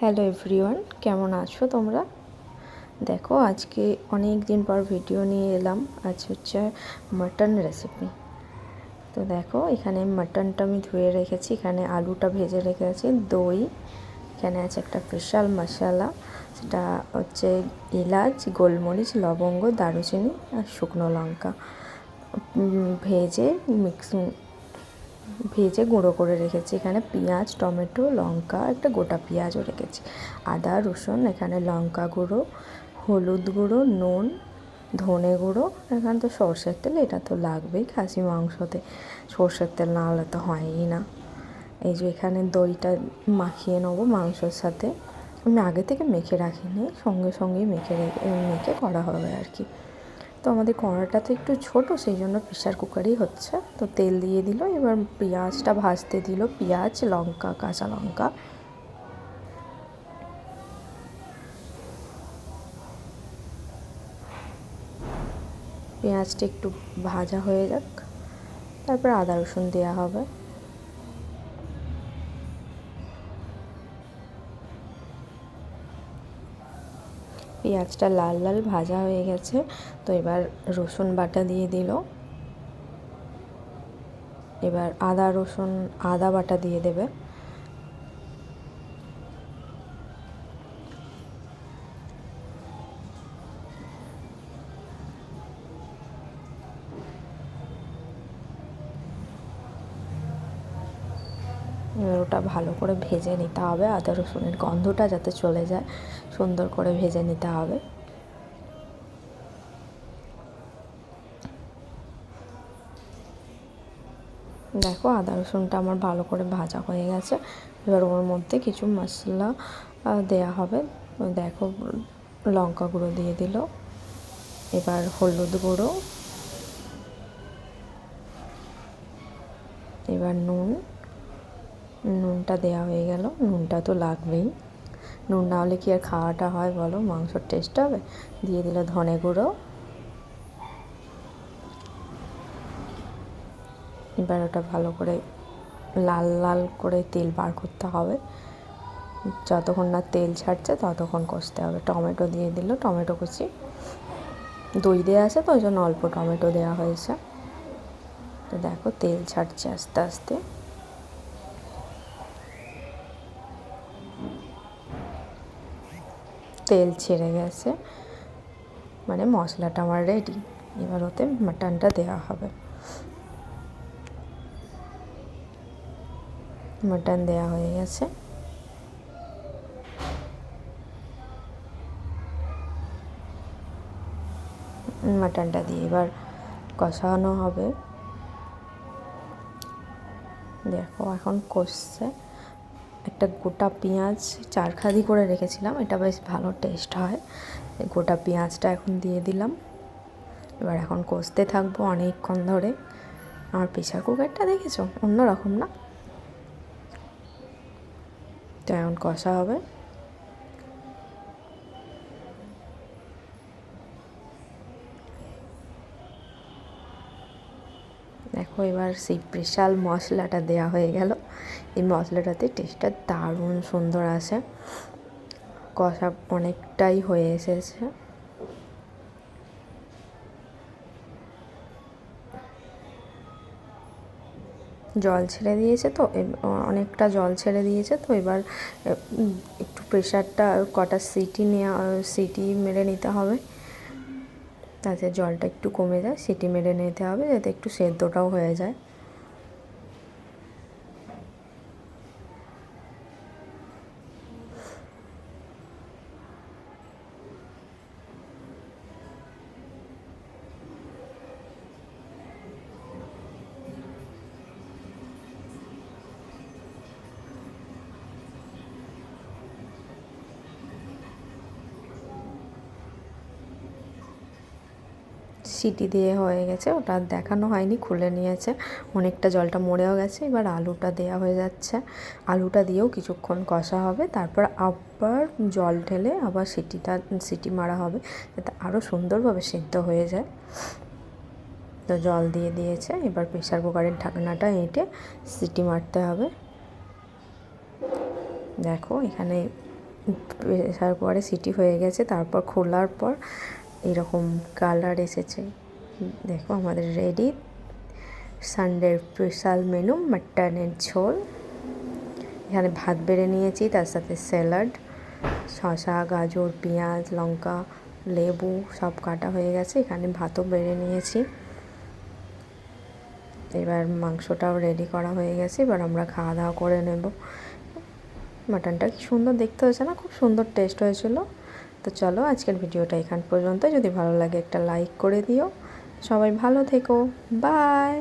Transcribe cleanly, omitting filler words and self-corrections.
Hello everyone, কেমন আছো তোমরা? দেখো, আজকে অনেক দিন পর ভিডিও নিয়ে এলাম। আজ হচ্ছে মাটন রেসিপি। তো দেখো, এখানে মাটনটা আমি ধুয়ে রেখেছি, এখানে আলুটা ভেজে রেখেছি, দই, এখানে আছে একটা স্পেশাল মশলা, সেটা হচ্ছে এলাচ, গোলমরিচ, লবঙ্গ, দারুচিনি আর শুকনো লঙ্কা ভেজে গুঁড়ো করে রেখেছি। এখানে পেঁয়াজ, টমেটো, লঙ্কা, একটা গোটা পেঁয়াজও রেখেছি, আদা, রসুন, এখানে লঙ্কা গুঁড়ো, হলুদ গুঁড়ো, নুন, ধনে গুঁড়ো, এখানে তো সর্ষের তেল, এটা তো লাগবেই খাসি মাংসতে, সর্ষের তেল না হলে তো হয়ই না। এই যে এখানে দইটা মাখিয়ে নেবো মাংসর সাথে, আমি আগে থেকে মেখে রাখিনি, সঙ্গে সঙ্গেই মেখে করা হবে আর কি। তো আমাদের কড়াটা তো একটু ছোটো, সেই জন্য প্রেশার কুকারই হচ্ছে। তো তেল দিয়ে দিল, এবার পেঁয়াজটা ভাজতে দিল, পেঁয়াজ, লঙ্কা, কাঁচা লঙ্কা, পেঁয়াজটা একটু ভাজা হয়ে যাক, তারপর আদা রসুন দেওয়া হবে। পেঁয়াজটা লাল লাল ভাজা হয়ে গেছে, তো এবার রসুন বাটা দিয়ে দিল, এবার আদা বাটা দিয়ে দেবে, এবার ওটা ভালো করে ভেজে নিতে হবে, আদা রসুনের গন্ধটা যাতে চলে যায়, সুন্দর করে ভেজে নিতে হবে। দেখো, আদা রসুনটা আমার ভালো করে ভাজা হয়ে গেছে, এবার ওর মধ্যে কিছু মশলা দেয়া হবে। দেখো, লঙ্কা গুঁড়ো দিয়ে দিল, এবার হলুদ গুঁড়ো, এবার নুনটা দেওয়া হয়ে গেল, নুনটা তো লাগবেই, নুন না হলে কি আর খাওয়াটা হয় বলো, মাংসর টেস্ট হবে। দিয়ে দিল ধনে গুঁড়ো, এবার ওটা ভালো করে লাল লাল করে তেল বার করতে হবে, যতক্ষণ না তেল ছাড়ছে ততক্ষণ কষতে হবে। টমেটো দিয়ে দিল, টমেটো কুচি, দই দেওয়া আছে তো ওই জন্য অল্প টমেটো দেওয়া হয়েছে। তো দেখো, তেল ছাড়ছে আস্তে আস্তে, তেল ছেড়ে গেছে, মানে মশলাটা আমার রেডি। এবার ওতে মাটনটা দেওয়া হবে, মাটন দেওয়া হয়ে গেছে। মাটনটা দিয়ে এবার কষানো হবে। দেখো, এখন কষছে। একটা গোটা পেঁয়াজ চারখাদি করে রেখেছিলাম, এটা বেশ ভালো টেস্ট হয়, গোটা পেঁয়াজটা এখন দিয়ে দিলাম। এবার এখন কষতে থাকবো অনেকক্ষণ ধরে। আমার প্রেশার কুকারটা দেখেছো, অন্যরকম না? তো এখন কষা হবে। দেখো, এবার সেই স্পেশাল মশলাটা দেওয়া হয়ে গেল, এই মশলাটাতে টেস্টটা দারুণ সুন্দর আসে। কষা অনেকটাই হয়ে এসেছে, জল ছেড়ে দিয়েছে, তো অনেকটা জল ছেড়ে দিয়েছে। তো এবার একটু প্রেশারটা কটা সিটি মেরে নিতে হবে, তাতে জলটা একটু কমে যায়, সিটি মেরে নিতে হবে যাতে একটু সেদ্ধটাও হয়ে যায়। সিটি দিয়ে হয়ে গেছে, ওটা দেখানো হয়নি, খুলে নিয়েছে, অনেকটা জলটা মরেও গেছে। এবার আলুটা দেওয়া হয়ে যাচ্ছে, আলুটা দিয়েও কিছুক্ষণ কষা হবে, তারপর আবার জল ঢেলে আবার সিটি মারা হবে যাতে আরও সুন্দরভাবে সিদ্ধ হয়ে যায়। তো জল দিয়ে দিয়েছে, এবার প্রেশার কুকারের ঢাকনাটা এঁটে সিটি মারতে হবে। দেখো, এখানে প্রেসার পরে সিটি হয়ে গেছে, তারপর খোলার পর এরকম কালার এসেছে। দেখো আমাদের রেডি সানডের স্পেশাল মেনু মাটনের ঝোল। এখানে ভাত বেড়ে নিয়েছি, তার সাথে স্যালাড, শসা, গাজর, পেঁয়াজ, লঙ্কা, লেবু সব কাটা হয়ে গেছে। এখানে ভাতও বেড়ে নিয়েছি। এবার মাংসটাও রেডি করা হয়ে গেছে, এবার আমরা খাওয়া দাওয়া করে নেব। মাটনটা কি সুন্দর দেখতে হয়েছে না? খুব সুন্দর টেস্ট হয়েছিল। তো চলো আজকের ভিডিওটা এখান পর্যন্ত। যদি ভালো লাগে একটা লাইক করে দিও। সবাই ভালো থেকো, বাই।